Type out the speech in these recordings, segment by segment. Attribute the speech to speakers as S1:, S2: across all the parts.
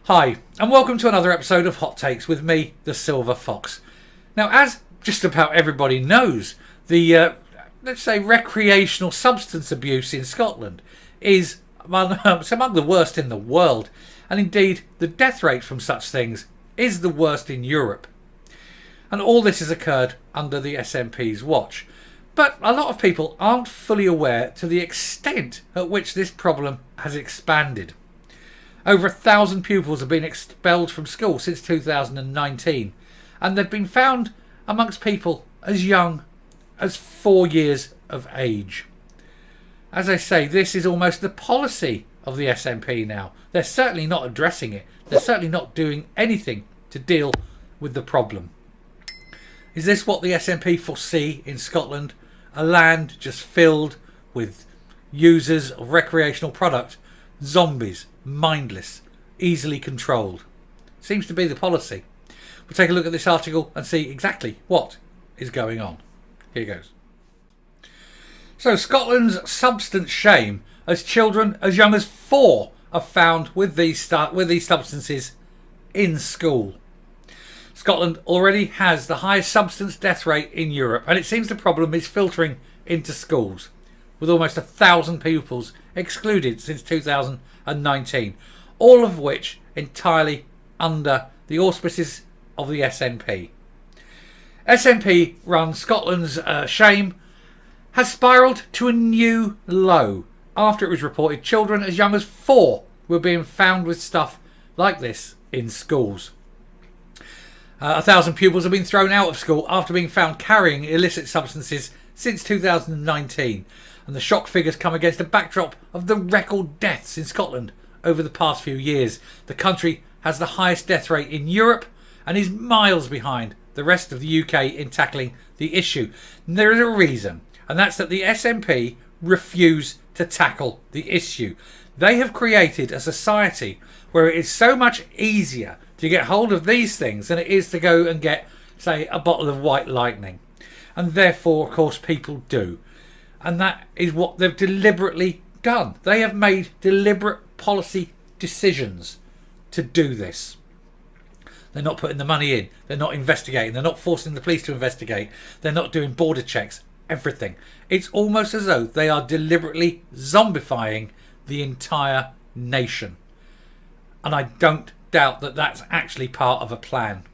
S1: Hi, and welcome to another episode of Hot Takes with me, the Silver Fox. Now, as just about everybody knows, the, let's say, recreational substance abuse in Scotland is among the worst in the world. And indeed, the death rate from such things is the worst in Europe. And all this has occurred under the SNP's watch. But a lot of people aren't fully aware to the extent at which this problem has expanded. Over 1,000 pupils have been expelled from school since 2019, and they've been found amongst people as young as 4 years of age. As I say, this is almost the policy of the SNP now. They're certainly not addressing it. They're certainly not doing anything to deal with the problem. Is this what the SNP foresee in Scotland? A land just filled with users of recreational product, zombies, mindless, easily controlled. Seems to be the policy. We'll take a look at this article and see exactly what is going on. Here goes. So, Scotland's substance shame as children as young as 4 are found with these substances in school. Scotland already has the highest substance death rate in Europe, and it seems the problem is filtering into schools, with almost 1,000 pupils excluded since 2019, all of which entirely under the auspices of the SNP. SNP run Scotland's shame has spiralled to a new low after it was reported children as young as 4 were being found with stuff like this in schools. 1,000 pupils have been thrown out of school after being found carrying illicit substances since 2019, and the shock figures come against a backdrop of the record deaths in Scotland over the past few years. The country has the highest death rate in Europe and is miles behind the rest of the UK in tackling the issue. And there is a reason, and that's that the SNP refuse to tackle the issue. They have created a society where it is so much easier to get hold of these things than it is to go and get, say, a bottle of white lightning. And therefore, of course, people do. And that is what they've deliberately done. They have made deliberate policy decisions to do this. They're not putting the money in. They're not investigating. They're not forcing the police to investigate. They're not doing border checks. Everything. It's almost as though they are deliberately zombifying the entire nation. And I don't doubt that that's actually part of a plan.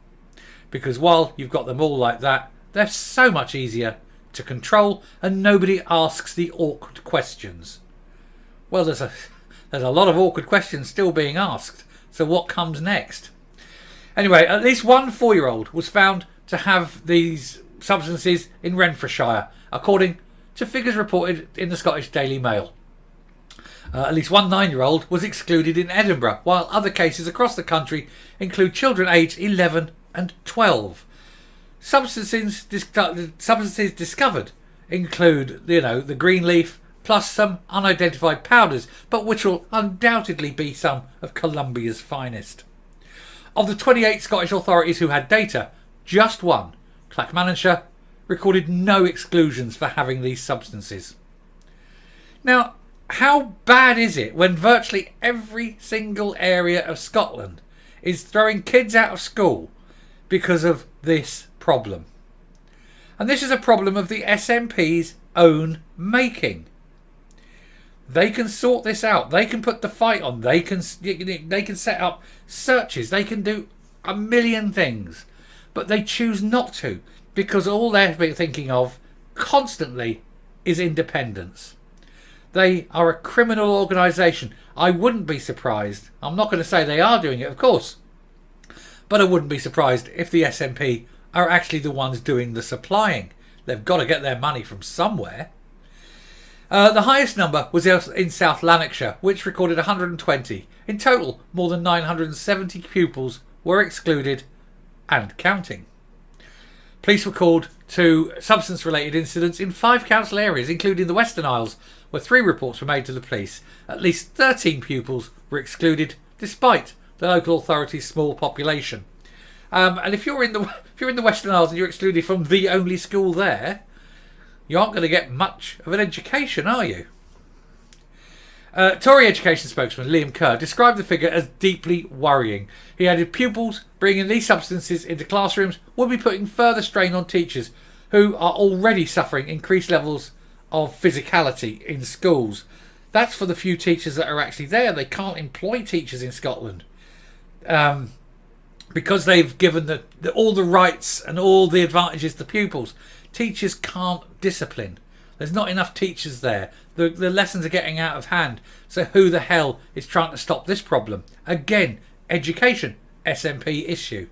S1: Because while you've got them all like that, they're so much easier to control and nobody asks the awkward questions. Well, there's a lot of awkward questions still being asked. So what comes next? Anyway, at least one 4-year-old was found to have these substances in Renfrewshire, according to figures reported in the Scottish Daily Mail. At least one 9-year-old was excluded in Edinburgh, while other cases across the country include children aged 11 and 12. Substances discovered include, the green leaf, plus some unidentified powders, but which will undoubtedly be some of Colombia's finest. Of the 28 Scottish authorities who had data, just one, Clackmannanshire, recorded no exclusions for having these substances. Now, how bad is it when virtually every single area of Scotland is throwing kids out of school because of this problem? And this is a problem of the SNP's own making. They can sort this out. They can put the fight on. They can set up searches. They can do a million things. But they choose not to, because all they're thinking of constantly is independence. They are a criminal organisation. I wouldn't be surprised. I'm not going to say they are doing it, of course. But I wouldn't be surprised if the SNP are actually the ones doing the supplying. They've got to get their money from somewhere. The highest number was in South Lanarkshire, which recorded 120. In total, more than 970 pupils were excluded and counting. Police were called to substance-related incidents in 5 council areas, including the Western Isles, where 3 reports were made to the police. At least 13 pupils were excluded, despite the local authority's small population. And if you're in the Western Isles and you're excluded from the only school there, you aren't going to get much of an education, are you? Tory education spokesman Liam Kerr described the figure as deeply worrying. He added pupils bringing these substances into classrooms will be putting further strain on teachers who are already suffering increased levels of physicality in schools. That's for the few teachers that are actually there. They can't employ teachers in Scotland because they've given all the rights and all the advantages to pupils. Teachers can't discipline. There's not enough teachers there. The lessons are getting out of hand. So who the hell is trying to stop this problem? Again, education, SNP issue.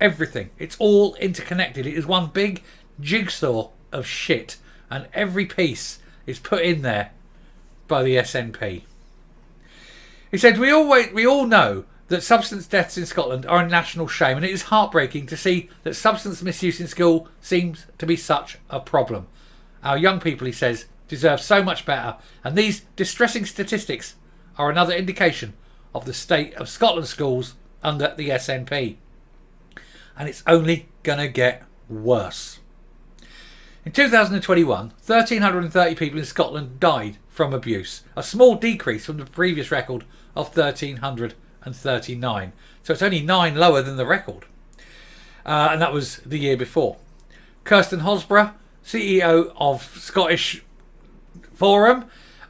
S1: Everything. It's all interconnected. It is one big jigsaw of shit. And every piece is put in there by the SNP. He said, we all know that substance deaths in Scotland are a national shame, and it is heartbreaking to see that substance misuse in school seems to be such a problem. Our young people, he says, deserve so much better, and these distressing statistics are another indication of the state of Scotland schools under the SNP. And it's only going to get worse. In 2021, 1,330 people in Scotland died from abuse, a small decrease from the previous record of 1,339. So it's only 9 lower than the record. And that was the year before. Kirsten Hosborough, CEO of Scottish Forum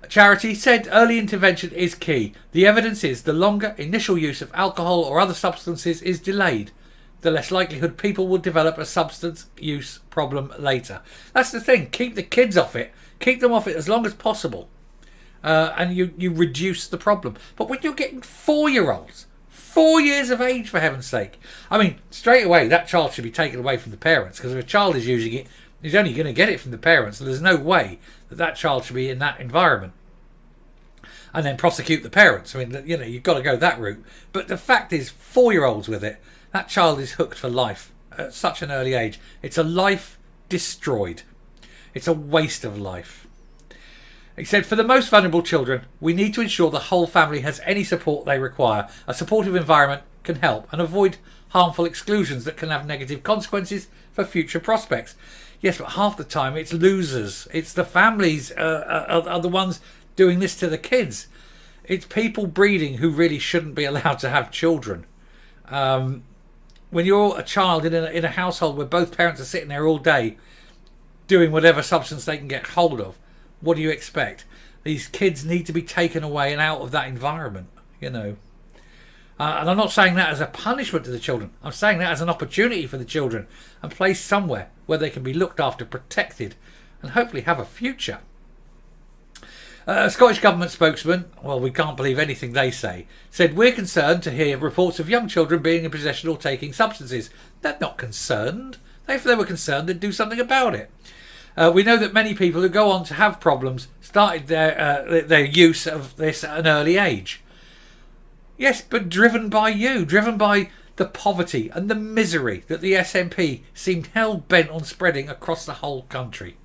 S1: charity, said early intervention is key. The evidence is the longer initial use of alcohol or other substances is delayed, the less likelihood people will develop a substance use problem later. That's the thing. Keep the kids off it. Keep them off it as long as possible. And you reduce the problem. But when you're getting 4-year-olds, 4 years of age, for heaven's sake. I mean, straight away, that child should be taken away from the parents, because if a child is using it, he's only going to get it from the parents. So there's no way that child should be in that environment. And then prosecute the parents. I mean, you've got to go that route. But the fact is, 4-year-olds with it, that child is hooked for life at such an early age. It's a life destroyed. It's a waste of life. He said, for the most vulnerable children, we need to ensure the whole family has any support they require. A supportive environment can help and avoid harmful exclusions that can have negative consequences for future prospects. Yes, but half the time it's losers. It's the families are the ones doing this to the kids. It's people breeding who really shouldn't be allowed to have children. When you're a child in a household where both parents are sitting there all day doing whatever substance they can get hold of, what do you expect? These kids need to be taken away and out of that environment, And I'm not saying that as a punishment to the children. I'm saying that as an opportunity for the children and placed somewhere where they can be looked after, protected, and hopefully have a future. A Scottish Government spokesman, well, we can't believe anything they say, said, we're concerned to hear reports of young children being in possession or taking substances. They're not concerned. If they were concerned, they'd do something about it. We know that many people who go on to have problems started their use of this at an early age. Yes, but driven by the poverty and the misery that the SNP seemed hell-bent on spreading across the whole country.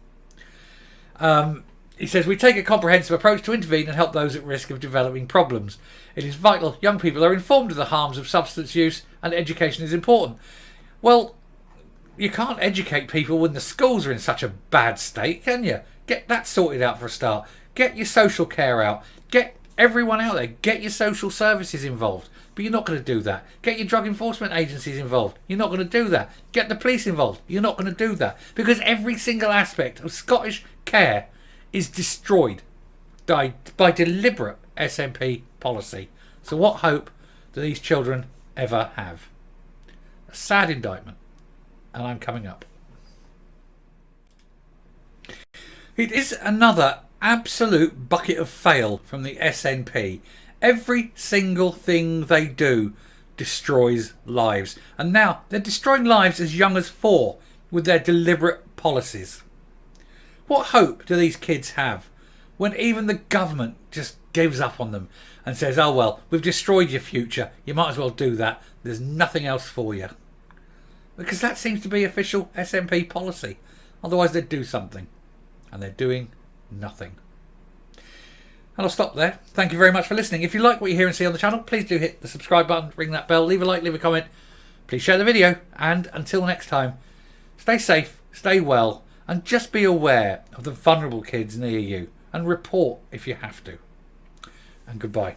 S1: He says, we take a comprehensive approach to intervene and help those at risk of developing problems. It is vital young people are informed of the harms of substance use, and education is important. Well, you can't educate people when the schools are in such a bad state, can you? Get that sorted out for a start. Get your social care out. Get everyone out there. Get your social services involved. But you're not going to do that. Get your drug enforcement agencies involved. You're not going to do that. Get the police involved. You're not going to do that. Because every single aspect of Scottish care is destroyed by deliberate SNP policy. So what hope do these children ever have? A sad indictment. And I'm coming up. It is another absolute bucket of fail from the SNP. Every single thing they do destroys lives. And now they're destroying lives as young as 4 with their deliberate policies. What hope do these kids have when even the government just gives up on them and says, oh well, we've destroyed your future, you might as well do that, there's nothing else for you? Because that seems to be official SNP policy. Otherwise they'd do something. And they're doing nothing. And I'll stop there. Thank you very much for listening. If you like what you hear and see on the channel, please do hit the subscribe button, ring that bell, leave a like, leave a comment. Please share the video. And until next time, stay safe, stay well, and just be aware of the vulnerable kids near you. And report if you have to. and goodbye.